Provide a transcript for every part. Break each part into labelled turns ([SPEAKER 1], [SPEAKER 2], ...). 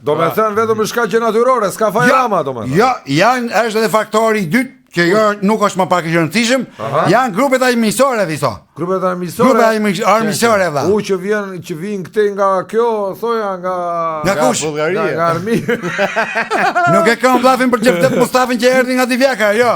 [SPEAKER 1] Do me thënë vetëm në shkaqe natyrore, s'ka faj Rama, do me thënë.
[SPEAKER 2] Ja, është edhe faktori i dytë, që jo nuk është më pak i rëndësishëm, janë grupet armiqësore, viso.
[SPEAKER 1] Grupet armiqësore?
[SPEAKER 2] Grupet armiqësore, valla.
[SPEAKER 1] Që vijnë këte nga kjo, thoja nga
[SPEAKER 2] kush?
[SPEAKER 1] Nga armi.
[SPEAKER 2] Nuk e kam bllafin për çeptet Mustafin që erdhi nga Divjaka, jo.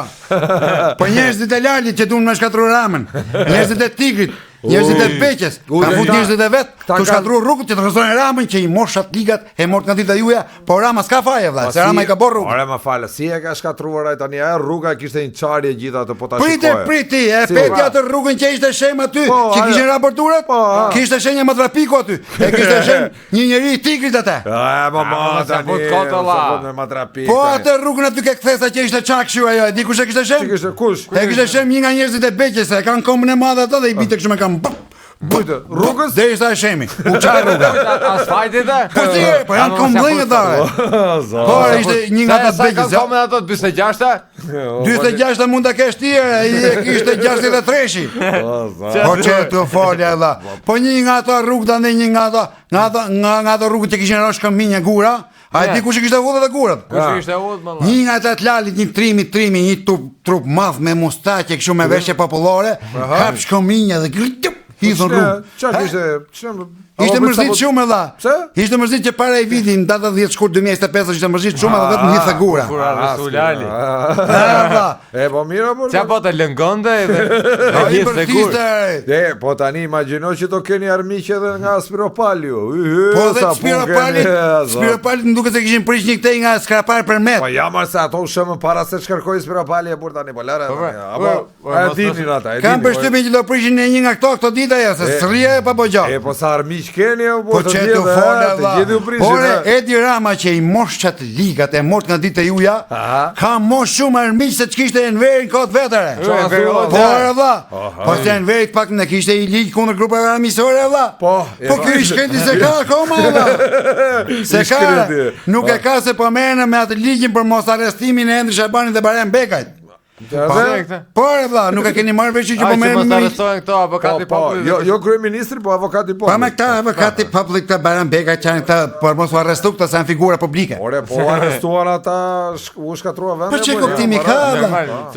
[SPEAKER 2] Po njerëzit e Lalit që duan me shkatrur Ramën, njerëzit e Tigrit, njerëzit e Beqes, ka fut njerëzit e vet, tu shkatruar rrugët që të rrezojnë Ramën që i moshat ligat e mort nga dita juaja, po Rama s'ka faje vlla, se Rama i ka bërë rrugën.
[SPEAKER 1] Ore ma falë, si e ka shkatruar ai tani, ajo rruga kishte një çarje gjithë atë po ta shikoje.
[SPEAKER 2] Priti, e petja atë rrugën që ishte shem aty, që kishin raporturat, kishte shenja me trafiku aty, e kishte shem një njeri i Tigrit atë. Po atë rrugën aty ke kthesa që ishte çakshu ajo, e di kush e kishte shem?
[SPEAKER 1] Kush?
[SPEAKER 2] E kishte shem një nga njerëzit e Beqes, e kanë komën e madhe atë dhe i bite kështu me kam.
[SPEAKER 1] Bujtë, rrugës?
[SPEAKER 2] Dhe ishte shemi, u qaj rruga.
[SPEAKER 3] Asfaltit dhe?
[SPEAKER 2] Po si e, po janë komblingë dare. Po ishte një nga të Beqes.
[SPEAKER 3] Sa komen ato 46-a?
[SPEAKER 2] 46-a mund të kesh tjere, i kishte 63-shi. Po që të folja dha. Po një nga ato rrugë dhe një nga ato rrugë që kishin rosh këminje gura, a e di kush i kishte vudhe dhe gurat?
[SPEAKER 3] Kush i kishte vudhe, më
[SPEAKER 2] një nga të Lalit, një trimi, një trup madh me mustaqe, kështu me veshje popullore, hap shkominja dhe hithon rrugë.
[SPEAKER 1] Çfarë ishte?
[SPEAKER 2] Ishte mërzit shumë dha.
[SPEAKER 1] Pse?
[SPEAKER 2] Ishte mërzit që para i viti në data 10 shkurt 2025 ishte mërzit shumë edhe vetëm hithë gura.
[SPEAKER 3] Kur Rasulali.
[SPEAKER 1] E po mira po.
[SPEAKER 3] Çfarë po të lëngonte edhe
[SPEAKER 2] ai bërtiste.
[SPEAKER 1] Po tani imagjino që do keni armiqe edhe nga Spiropaliu.
[SPEAKER 2] Po dhe Spiropali më duket se kishin prish një këtej nga skrapar për met.
[SPEAKER 1] Po jamar se ato shëmë para se shkarkoi Spiropali e bur tani po lara. Apo e dinin ata, e dinin.
[SPEAKER 2] Kam përshtypjen që do prishin një nga këto ditë ajo se srria e papo gjao.
[SPEAKER 1] E po sa armiq keni
[SPEAKER 2] po që të fola dha. Ore Edi Rama që i mosh qatë ligat e mort nga ditë e juja, ka mosh shumë armiq se që kishte Enveri në kotë vetëre. Po dha. Po se Enveri pak në kishte i ligj kundër grupeve armiqësore dha. Po kjo i shkëndi se ka akoma dha. Se ka, nuk e ka se po merren me atë ligjin për mos arrestimin e Endri Shabanit dhe Barem Bekajt. Po vlla, nuk e keni marrë vesh që po merrem
[SPEAKER 3] me këto avokati popullit.
[SPEAKER 1] Jo kryeministri, po avokati popullit.
[SPEAKER 2] Po me këta avokati popullit të Barem Beka që janë këta për mos u arrestu këta se janë figura publike.
[SPEAKER 1] Ore, po arrestuan ata u shkatrua vende.
[SPEAKER 2] Po çe kuptimi ka?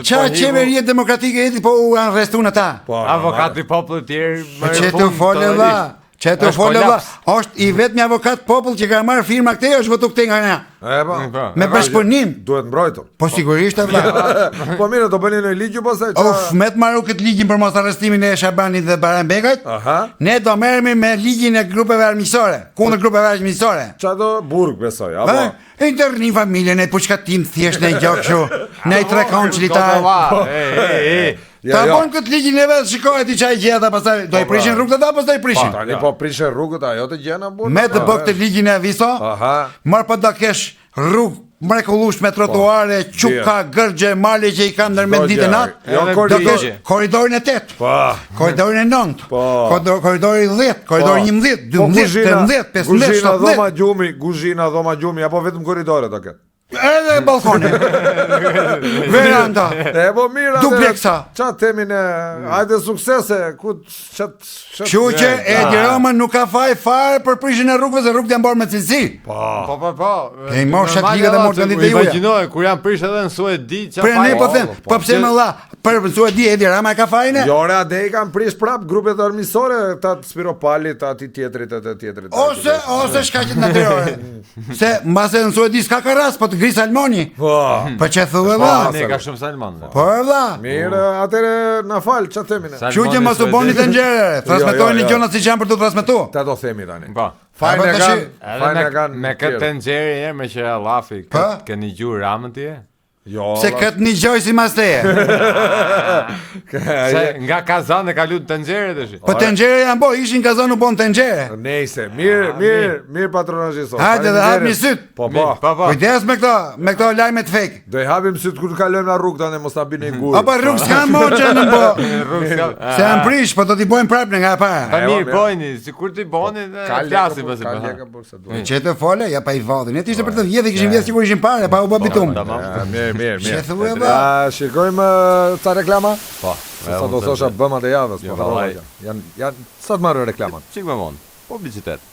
[SPEAKER 2] Çfarë qeverie demokratike jeti po u arrestuan ata?
[SPEAKER 3] Avokati popullit tjerë.
[SPEAKER 2] Çe të folë vlla. Që të folë vlla, është i vetmi avokat popull që ka marrë firma këtej është votu këtej nga ne. Me bashkëpunim.
[SPEAKER 1] Duhet mbrojtur.
[SPEAKER 2] Po sigurisht vlla.
[SPEAKER 1] Po mirë, do bëni në ligj pastaj.
[SPEAKER 2] Me të marrë këtë ligjin për mos arrestimin e Shabanit dhe Barem Bekajt. Ne do merremi me ligjin e grupeve armiqësore, kundër grupeve armiqësore.
[SPEAKER 1] Çfarë do burg besoj, apo?
[SPEAKER 2] Interni familjen e pushkatim thjesht në gjë kështu. Në tre konçlitar. Ta bon këtë ligjin e vetë, shikoj ti çaj gjeta, pastaj do i prishin rrugët ata, pastaj i prishin.
[SPEAKER 1] Tani po prishin rrugët ajo të gjena burg.
[SPEAKER 2] Me të bë këtë ligjin e viso. Marr pa da kesh rrugë mrekullush me trotuare, çuka, gërgje, male që i kanë ndërmjet ditën e natë. Korridorin e 8. Korridorin e 9. Korridori 10, korridori 11, 12, 13, 15, 17.
[SPEAKER 1] Guzhina, dhoma gjumi, apo vetëm korridore do ketë.
[SPEAKER 2] Edhe balkoni. Veranda.
[SPEAKER 1] E po mira.
[SPEAKER 2] Dupleksa.
[SPEAKER 1] Çfarë themi ne? Hajde suksese. Ku
[SPEAKER 2] Kështu që Edi Rama nuk ka fare për prishjen e rrugëve, se rrugët janë bërë me cilësi.
[SPEAKER 3] Po.
[SPEAKER 2] Ke moshat liga dhe mort vendit e juaj.
[SPEAKER 3] Imagjinoj kur janë prish edhe në Suedi, çfarë.
[SPEAKER 2] Për ne po them, po pse më dha? Për Suedi Edi Rama ka fajin?
[SPEAKER 1] Jo, ora ade kanë prish prap grupet armiqësore, ta Spiropalit, aty tjetrit.
[SPEAKER 2] Ose shkaqet natyrore. Se mbase në Suedi s'ka ras, po të gris salmoni. Po çe thuve valla.
[SPEAKER 3] Ne ka shumë salmon.
[SPEAKER 2] Po valla.
[SPEAKER 1] Mirë, atëre na fal, ç'a themi ne?
[SPEAKER 2] Kështu që mos u boni të nxjerrë. Transmetojnë gjona siç janë për të transmetuar.
[SPEAKER 1] Ta do themi tani.
[SPEAKER 3] Po.
[SPEAKER 1] Fajnë kanë
[SPEAKER 3] me këtë nxjerrje me që Allafi keni gjur Ramën ti?
[SPEAKER 1] Jo.
[SPEAKER 2] Se këtë një gjoj si mas teje.
[SPEAKER 3] Se nga Kazan e ka lutë të nxjerë tash.
[SPEAKER 2] Po të nxjerë janë bo, ishin Kazan u bon të nxjerë.
[SPEAKER 1] Nejse, mirë patronazhi sot.
[SPEAKER 2] Hajde dhe hapni syt.
[SPEAKER 1] Po.
[SPEAKER 2] Kujdes me këto lajme të fake.
[SPEAKER 1] Do i hapim syt kur kalojmë na rrugë tani mos ta bini gur.
[SPEAKER 2] Apo rrugë s'kan moçë në po. Se janë prish, po do t'i bojmë prapë nga para.
[SPEAKER 3] Pa mirë bojni, sikur ti boni flasim pas së.
[SPEAKER 2] Çetë fole, ja pa i vallin. Ne ishte për të vjedhë, kishin vjedhë sikur ishin parë, pa u bë bitum.
[SPEAKER 1] Mirë. Shikojmë ca reklama?
[SPEAKER 3] Po.
[SPEAKER 1] Sa do thosha bëma të javës, po. Janë sa të marrë reklamat.
[SPEAKER 3] Çik më vonë. Publicitet.